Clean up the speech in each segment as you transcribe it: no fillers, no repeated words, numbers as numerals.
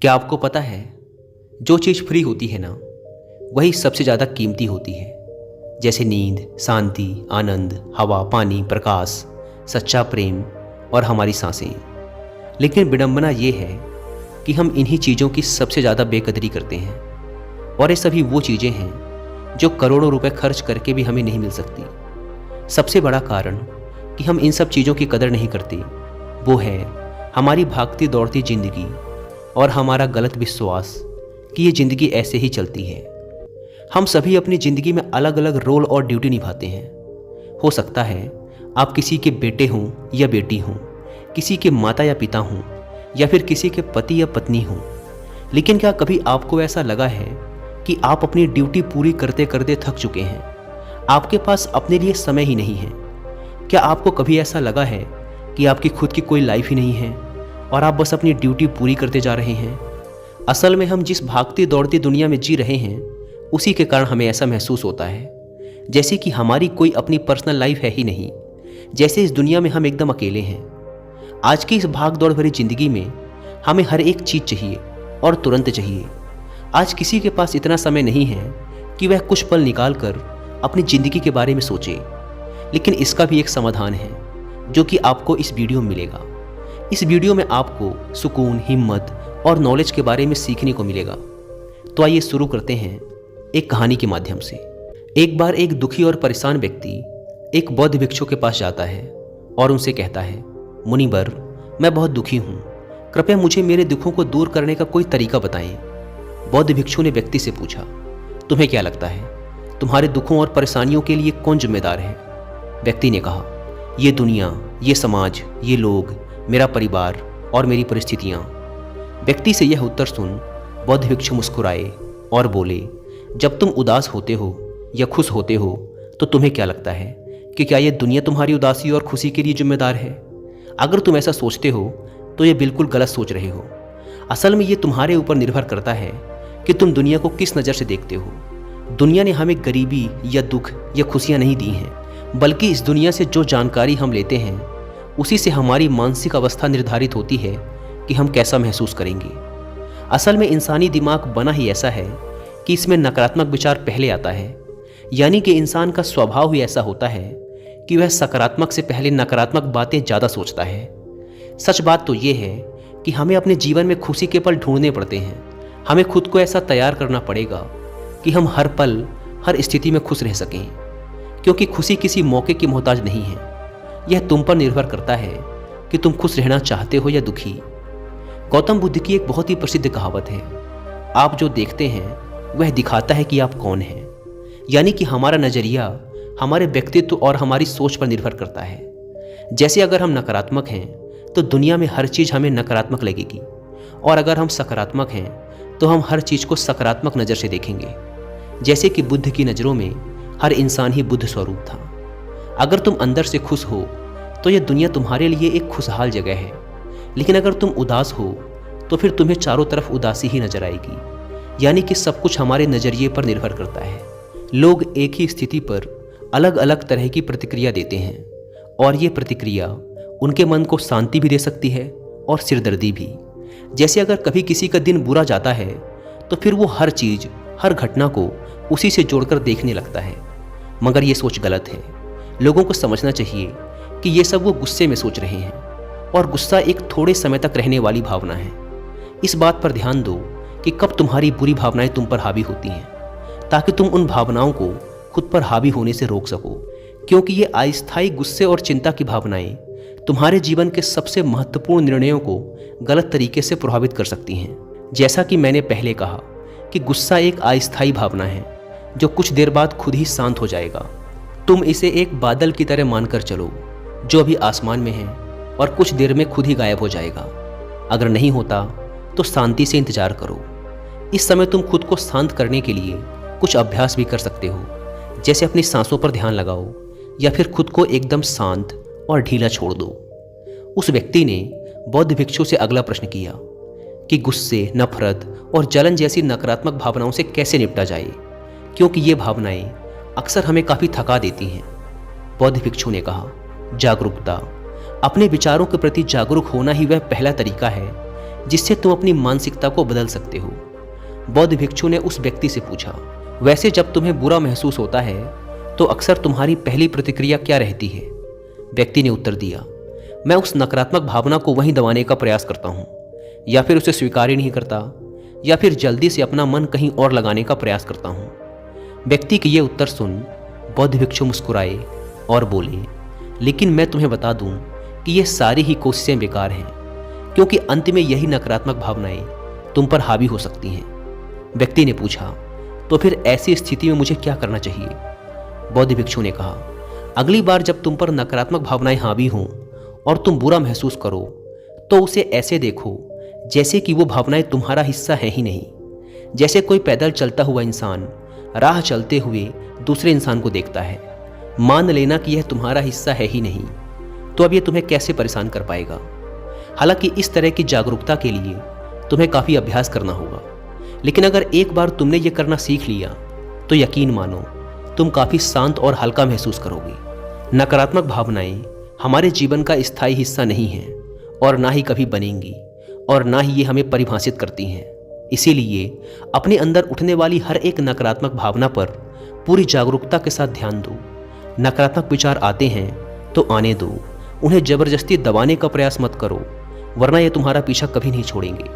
क्या आपको पता है, जो चीज़ फ्री होती है ना, वही सबसे ज़्यादा कीमती होती है। जैसे नींद, शांति, आनंद, हवा, पानी, प्रकाश, सच्चा प्रेम और हमारी सांसें। लेकिन विडंबना ये है कि हम इन्हीं चीज़ों की सबसे ज़्यादा बेकदरी करते हैं। और ये सभी वो चीज़ें हैं जो करोड़ों रुपए खर्च करके भी हमें नहीं मिल सकती। सबसे बड़ा कारण कि हम इन सब चीज़ों की कदर नहीं करते वो है हमारी भागती दौड़ती ज़िंदगी और हमारा गलत विश्वास कि ये ज़िंदगी ऐसे ही चलती है। हम सभी अपनी ज़िंदगी में अलग अलग रोल और ड्यूटी निभाते हैं। हो सकता है आप किसी के बेटे हों या बेटी हों, किसी के माता या पिता हों, या फिर किसी के पति या पत्नी हों। लेकिन क्या कभी आपको ऐसा लगा है कि आप अपनी ड्यूटी पूरी करते करते थक चुके हैं, आपके पास अपने लिए समय ही नहीं है? क्या आपको कभी ऐसा लगा है कि आपकी खुद की कोई लाइफ ही नहीं है और आप बस अपनी ड्यूटी पूरी करते जा रहे हैं? असल में हम जिस भागती दौड़ती दुनिया में जी रहे हैं, उसी के कारण हमें ऐसा महसूस होता है जैसे कि हमारी कोई अपनी पर्सनल लाइफ है ही नहीं, जैसे इस दुनिया में हम एकदम अकेले हैं। आज की इस भाग दौड़ भरी जिंदगी में हमें हर एक चीज़ चाहिए और तुरंत चाहिए। आज किसी के पास इतना समय नहीं है कि वह कुछ पल निकाल कर अपनी ज़िंदगी के बारे में सोचे। लेकिन इसका भी एक समाधान है जो कि आपको इस वीडियो में मिलेगा। इस वीडियो में आपको सुकून, हिम्मत और नॉलेज के बारे में सीखने को मिलेगा। तो आइए शुरू करते हैं एक कहानी के माध्यम से। एक बार एक दुखी और परेशान व्यक्ति एक बौद्ध भिक्षु के पास जाता है और उनसे कहता है, मुनिवर, मैं बहुत दुखी हूँ, कृपया मुझे मेरे दुखों को दूर करने का कोई तरीका बताएं। बौद्ध भिक्षु ने व्यक्ति से पूछा, तुम्हें क्या लगता है, तुम्हारे दुखों और परेशानियों के लिए कौन जिम्मेदार है? व्यक्ति ने कहा, ये दुनिया, ये समाज, ये लोग, मेरा परिवार और मेरी परिस्थितियाँ। व्यक्ति से यह उत्तर सुन बौद्ध भिक्षु मुस्कुराए और बोले, जब तुम उदास होते हो या खुश होते हो तो तुम्हें क्या लगता है कि क्या यह दुनिया तुम्हारी उदासी और खुशी के लिए जिम्मेदार है? अगर तुम ऐसा सोचते हो तो यह बिल्कुल गलत सोच रहे हो। असल में ये तुम्हारे ऊपर निर्भर करता है कि तुम दुनिया को किस नज़र से देखते हो। दुनिया ने हमें गरीबी या दुख या खुशियाँ नहीं दी हैं, बल्कि इस दुनिया से जो जानकारी हम लेते हैं उसी से हमारी मानसिक अवस्था निर्धारित होती है कि हम कैसा महसूस करेंगे। असल में इंसानी दिमाग बना ही ऐसा है कि इसमें नकारात्मक विचार पहले आता है। यानी कि इंसान का स्वभाव ही ऐसा होता है कि वह सकारात्मक से पहले नकारात्मक बातें ज़्यादा सोचता है। सच बात तो ये है कि हमें अपने जीवन में खुशी के पल ढूंढने पड़ते हैं। हमें खुद को ऐसा तैयार करना पड़ेगा कि हम हर पल, हर स्थिति में खुश रह सकें, क्योंकि खुशी किसी मौके की मोहताज नहीं है। यह तुम पर निर्भर करता है कि तुम खुश रहना चाहते हो या दुखी। गौतम बुद्ध की एक बहुत ही प्रसिद्ध कहावत है, आप जो देखते हैं वह दिखाता है कि आप कौन हैं। यानी कि हमारा नज़रिया हमारे व्यक्तित्व और हमारी सोच पर निर्भर करता है। जैसे अगर हम नकारात्मक हैं तो दुनिया में हर चीज़ हमें नकारात्मक लगेगी, और अगर हम सकारात्मक हैं तो हम हर चीज़ को सकारात्मक नज़र से देखेंगे। जैसे कि बुद्ध की नज़रों में हर इंसान ही बुद्ध स्वरूप था। अगर तुम अंदर से खुश हो तो यह दुनिया तुम्हारे लिए एक खुशहाल जगह है, लेकिन अगर तुम उदास हो तो फिर तुम्हें चारों तरफ उदासी ही नजर आएगी। यानी कि सब कुछ हमारे नज़रिए पर निर्भर करता है। लोग एक ही स्थिति पर अलग अलग तरह की प्रतिक्रिया देते हैं, और ये प्रतिक्रिया उनके मन को शांति भी दे सकती है और सिरदर्दी भी। जैसे अगर कभी किसी का दिन बुरा जाता है तो फिर वो हर चीज़, हर घटना को उसी से जोड़कर देखने लगता है। मगर ये सोच गलत है। लोगों को समझना चाहिए कि ये सब वो गुस्से में सोच रहे हैं, और गुस्सा एक थोड़े समय तक रहने वाली भावना है। इस बात पर ध्यान दो कि कब तुम्हारी बुरी भावनाएं तुम पर हावी होती हैं, ताकि तुम उन भावनाओं को खुद पर हावी होने से रोक सको। क्योंकि ये अस्थायी गुस्से और चिंता की भावनाएं तुम्हारे जीवन के सबसे महत्वपूर्ण निर्णयों को गलत तरीके से प्रभावित कर सकती हैं। जैसा कि मैंने पहले कहा कि गुस्सा एक अस्थायी भावना है जो कुछ देर बाद खुद ही शांत हो जाएगा। तुम इसे एक बादल की तरह मानकर चलो जो अभी आसमान में है और कुछ देर में खुद ही गायब हो जाएगा। अगर नहीं होता तो शांति से इंतजार करो। इस समय तुम खुद को शांत करने के लिए कुछ अभ्यास भी कर सकते हो, जैसे अपनी सांसों पर ध्यान लगाओ या फिर खुद को एकदम शांत और ढीला छोड़ दो। उस व्यक्ति ने बौद्ध भिक्षु से अगला प्रश्न किया कि गुस्से, नफरत और जलन जैसी नकारात्मक भावनाओं से कैसे निपटा जाए, क्योंकि ये भावनाएं अक्सर हमें काफ़ी थका देती हैं। बौद्ध भिक्षु ने कहा, जागरूकता। अपने विचारों के प्रति जागरूक होना ही वह पहला तरीका है जिससे तुम अपनी मानसिकता को बदल सकते हो। बौद्ध भिक्षु ने उस व्यक्ति से पूछा, वैसे जब तुम्हें बुरा महसूस होता है तो अक्सर तुम्हारी पहली प्रतिक्रिया क्या रहती है? व्यक्ति ने उत्तर दिया, मैं उस नकारात्मक भावना को वहीं दबाने का प्रयास करता हूँ, या फिर उसे स्वीकार ही नहीं करता, या फिर जल्दी से अपना मन कहीं और लगाने का प्रयास करता हूँ। व्यक्ति के ये उत्तर सुन बौद्ध भिक्षु मुस्कुराए और बोले, लेकिन मैं तुम्हें बता दूं कि ये सारी ही कोशिशें बेकार हैं, क्योंकि अंत में यही नकारात्मक भावनाएं तुम पर हावी हो सकती हैं। व्यक्ति ने पूछा, तो फिर ऐसी स्थिति में मुझे क्या करना चाहिए? बौद्ध भिक्षु ने कहा, अगली बार जब तुम पर नकारात्मक भावनाएं हावी हों और तुम बुरा महसूस करो तो उसे ऐसे देखो जैसे कि वो भावनाएं तुम्हारा हिस्सा है ही नहीं। जैसे कोई पैदल चलता हुआ इंसान राह चलते हुए दूसरे इंसान को देखता है, मान लेना कि यह तुम्हारा हिस्सा है ही नहीं, तो अब यह तुम्हें कैसे परेशान कर पाएगा? हालांकि इस तरह की जागरूकता के लिए तुम्हें काफ़ी अभ्यास करना होगा, लेकिन अगर एक बार तुमने ये करना सीख लिया तो यकीन मानो तुम काफ़ी शांत और हल्का महसूस करोगे। नकारात्मक भावनाएं हमारे जीवन का स्थायी हिस्सा नहीं हैं और ना ही कभी बनेंगी, और ना ही ये हमें परिभाषित करती हैं। इसीलिए अपने अंदर उठने वाली हर एक नकारात्मक भावना पर पूरी जागरूकता के साथ ध्यान दो। नकारात्मक विचार आते हैं तो आने दो, उन्हें जबरदस्ती दबाने का प्रयास मत करो, वरना ये तुम्हारा पीछा कभी नहीं छोड़ेंगे।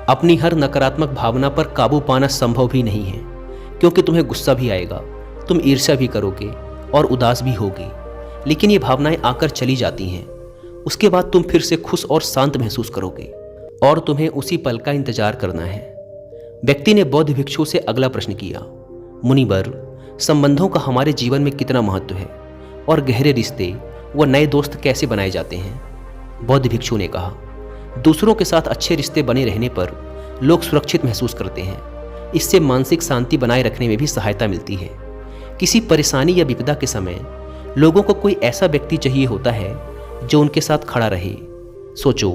अपनी हर नकारात्मक भावना पर काबू पाना संभव भी नहीं है, क्योंकि तुम्हें गुस्सा भी आएगा, तुम ईर्ष्या भी करोगे और उदास भी होगे, लेकिन ये भावनाएं आकर चली जाती हैं। उसके बाद तुम फिर से खुश और शांत महसूस करोगे और तुम्हें उसी पल का इंतजार करना है। व्यक्ति ने बौद्ध भिक्षु से अगला प्रश्न किया, मुनिवर, संबंधों का हमारे जीवन में कितना महत्व है और गहरे रिश्ते व नए दोस्त कैसे बनाए जाते हैं? बौद्ध भिक्षु ने कहा, दूसरों के साथ अच्छे रिश्ते बने रहने पर लोग सुरक्षित महसूस करते हैं। इससे मानसिक शांति बनाए रखने में भी सहायता मिलती है। किसी परेशानी या विपदा के समय लोगों को कोई ऐसा व्यक्ति चाहिए होता है जो उनके साथ खड़ा रहे। सोचो,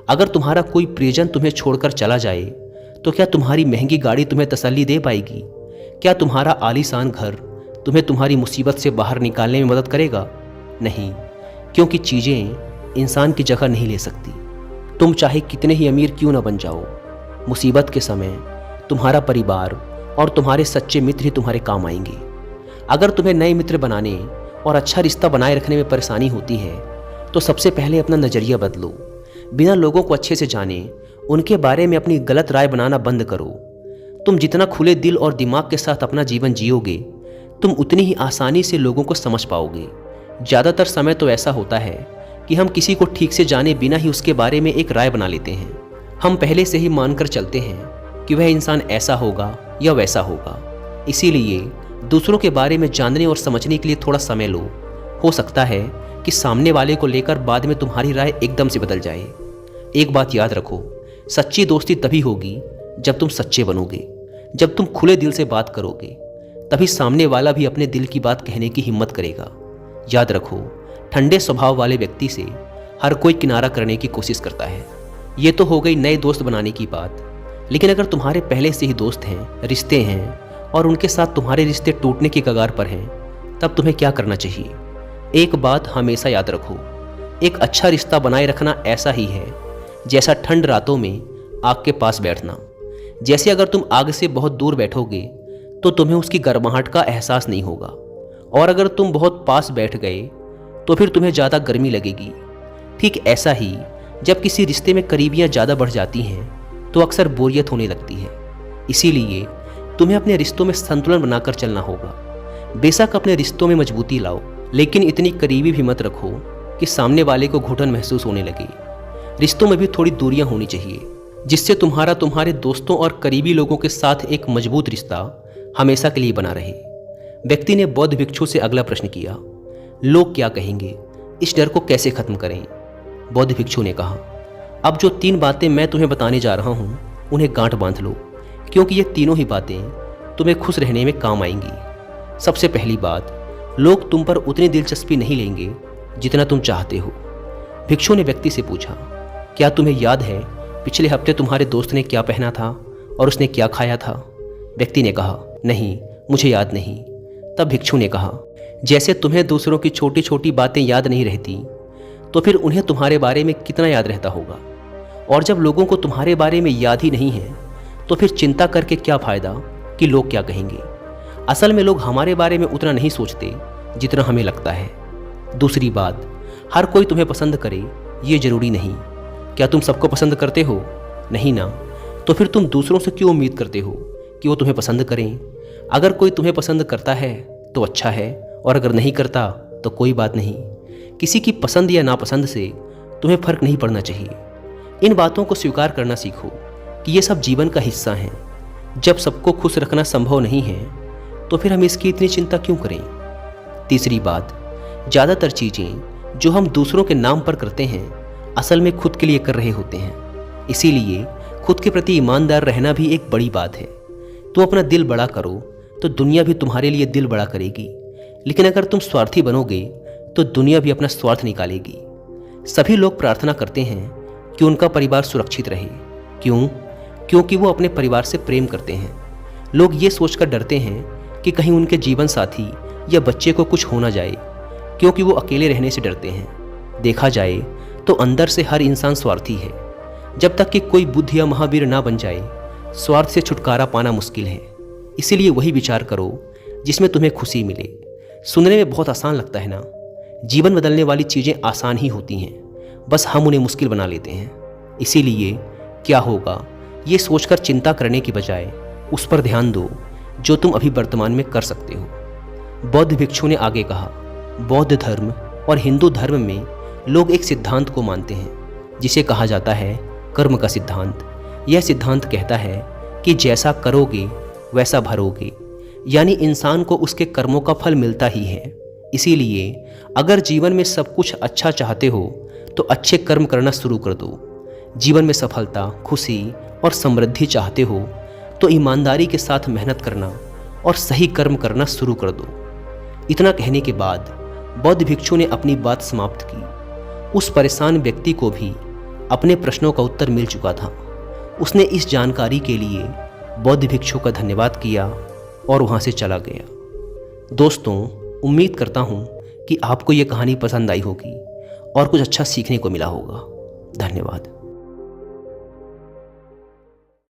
अगर तुम्हारा कोई प्रियजन तुम्हें छोड़कर चला जाए तो क्या तुम्हारी महंगी गाड़ी तुम्हें तसल्ली दे पाएगी? क्या तुम्हारा आलीशान घर तुम्हें तुम्हारी मुसीबत से बाहर निकालने में मदद करेगा? नहीं, क्योंकि चीज़ें इंसान की जगह नहीं ले सकती। तुम चाहे कितने ही अमीर क्यों न बन जाओ, मुसीबत के समय तुम्हारा परिवार और तुम्हारे सच्चे मित्र ही तुम्हारे काम आएंगे। अगर तुम्हें नए मित्र बनाने और अच्छा रिश्ता बनाए रखने में परेशानी होती है तो सबसे पहले अपना नज़रिया बदलो। बिना लोगों को अच्छे से जाने उनके बारे में अपनी गलत राय बनाना बंद करो। तुम जितना खुले दिल और दिमाग के साथ अपना जीवन जियोगे, तुम उतनी ही आसानी से लोगों को समझ पाओगे। ज़्यादातर समय तो ऐसा होता है कि हम किसी को ठीक से जाने बिना ही उसके बारे में एक राय बना लेते हैं। हम पहले से ही मानकर चलते हैं कि वह इंसान ऐसा होगा या वैसा होगा। इसीलिए दूसरों के बारे में जानने और समझने के लिए थोड़ा समय लो। हो सकता है कि सामने वाले को लेकर बाद में तुम्हारी राय एकदम से बदल जाए। एक बात याद रखो, सच्ची दोस्ती तभी होगी जब तुम सच्चे बनोगे। जब तुम खुले दिल से बात करोगे तभी सामने वाला भी अपने दिल की बात कहने की हिम्मत करेगा। याद रखो, ठंडे स्वभाव वाले व्यक्ति से हर कोई किनारा करने की कोशिश करता है। ये तो हो गई नए दोस्त बनाने की बात, लेकिन अगर तुम्हारे पहले से ही दोस्त हैं, रिश्ते हैं और उनके साथ तुम्हारे रिश्ते टूटने की कगार पर हैं, तब तुम्हें क्या करना चाहिए? एक बात हमेशा याद रखो, एक अच्छा रिश्ता बनाए रखना ऐसा ही है जैसा ठंड रातों में आग के पास बैठना। जैसे अगर तुम आग से बहुत दूर बैठोगे तो तुम्हें उसकी गर्माहट का एहसास नहीं होगा, और अगर तुम बहुत पास बैठ गए तो फिर तुम्हें ज़्यादा गर्मी लगेगी। ठीक ऐसा ही जब किसी रिश्ते में करीबियाँ ज़्यादा बढ़ जाती हैं तो अक्सर बोरियत होने लगती है। इसीलिए तुम्हें अपने रिश्तों में संतुलन बनाकर चलना होगा। बेशक अपने रिश्तों में मजबूती लाओ, लेकिन इतनी करीबी भी मत रखो कि सामने वाले को घुटन महसूस होने लगे। रिश्तों में भी थोड़ी दूरियां होनी चाहिए, जिससे तुम्हारे दोस्तों और करीबी लोगों के साथ एक मजबूत रिश्ता हमेशा के लिए बना रहे। व्यक्ति ने बौद्ध भिक्षु से अगला प्रश्न किया, लोग क्या कहेंगे, इस डर को कैसे खत्म करें? बौद्ध भिक्षु ने कहा, अब जो 3 बातें मैं तुम्हें बताने जा रहा हूँ उन्हें गांठ बांध लो, क्योंकि ये तीनों ही बातें तुम्हें खुश रहने में काम आएंगी। सबसे पहली बात, लोग तुम पर उतनी दिलचस्पी नहीं लेंगे जितना तुम चाहते हो। भिक्षु ने व्यक्ति से पूछा, क्या तुम्हें याद है पिछले हफ्ते तुम्हारे दोस्त ने क्या पहना था और उसने क्या खाया था? व्यक्ति ने कहा, नहीं, मुझे याद नहीं। तब भिक्षु ने कहा, जैसे तुम्हें दूसरों की छोटी छोटी बातें याद नहीं रहती, तो फिर उन्हें तुम्हारे बारे में कितना याद रहता होगा। और जब लोगों को तुम्हारे बारे में याद ही नहीं है तो फिर चिंता करके क्या फ़ायदा कि लोग क्या कहेंगे। असल में लोग हमारे बारे में उतना नहीं सोचते जितना हमें लगता है। दूसरी बात, हर कोई तुम्हें पसंद करे ये ज़रूरी नहीं। क्या तुम सबको पसंद करते हो? नहीं ना। तो फिर तुम दूसरों से क्यों उम्मीद करते हो कि वो तुम्हें पसंद करें? अगर कोई तुम्हें पसंद करता है तो अच्छा है, और अगर नहीं करता तो कोई बात नहीं। किसी की पसंद या नापसंद से तुम्हें फ़र्क नहीं पड़ना चाहिए। इन बातों को स्वीकार करना सीखो कि ये सब जीवन का हिस्सा हैं। जब सबको खुश रखना संभव नहीं है तो फिर हम इसकी इतनी चिंता क्यों करें? तीसरी बात, ज़्यादातर चीज़ें जो हम दूसरों के नाम पर करते हैं असल में खुद के लिए कर रहे होते हैं। इसीलिए खुद के प्रति ईमानदार रहना भी एक बड़ी बात है। तुम अपना दिल बड़ा करो तो दुनिया भी तुम्हारे लिए दिल बड़ा करेगी, लेकिन अगर तुम स्वार्थी बनोगे तो दुनिया भी अपना स्वार्थ निकालेगी। सभी लोग प्रार्थना करते हैं कि उनका परिवार सुरक्षित रहे। क्यों? क्योंकि वो अपने परिवार से प्रेम करते हैं। लोग ये सोचकर डरते हैं कि कहीं उनके जीवन साथी या बच्चे को कुछ हो ना जाए, क्योंकि वो अकेले रहने से डरते हैं। देखा जाए तो अंदर से हर इंसान स्वार्थी है। जब तक कि कोई बुद्ध या महावीर ना बन जाए, स्वार्थ से छुटकारा पाना मुश्किल है। इसीलिए वही विचार करो जिसमें तुम्हें खुशी मिले। सुनने में बहुत आसान लगता है ना? जीवन बदलने वाली चीज़ें आसान ही होती हैं, बस हम उन्हें मुश्किल बना लेते हैं। इसीलिए क्या होगा ये सोचकर चिंता करने की बजाय उस पर ध्यान दो जो तुम अभी वर्तमान में कर सकते हो। बौद्ध भिक्षु ने आगे कहा, बौद्ध धर्म और हिंदू धर्म में लोग एक सिद्धांत को मानते हैं जिसे कहा जाता है कर्म का सिद्धांत। यह सिद्धांत कहता है कि जैसा करोगे वैसा भरोगे, यानी इंसान को उसके कर्मों का फल मिलता ही है। इसीलिए अगर जीवन में सब कुछ अच्छा चाहते हो तो अच्छे कर्म करना शुरू कर दो। जीवन में सफलता, खुशी और समृद्धि चाहते हो तो ईमानदारी के साथ मेहनत करना और सही कर्म करना शुरू कर दो। इतना कहने के बाद बौद्ध भिक्षु ने अपनी बात समाप्त की। उस परेशान व्यक्ति को भी अपने प्रश्नों का उत्तर मिल चुका था। उसने इस जानकारी के लिए बौद्ध भिक्षु का धन्यवाद किया और वहाँ से चला गया। दोस्तों, उम्मीद करता हूँ कि आपको ये कहानी पसंद आई होगी और कुछ अच्छा सीखने को मिला होगा। धन्यवाद।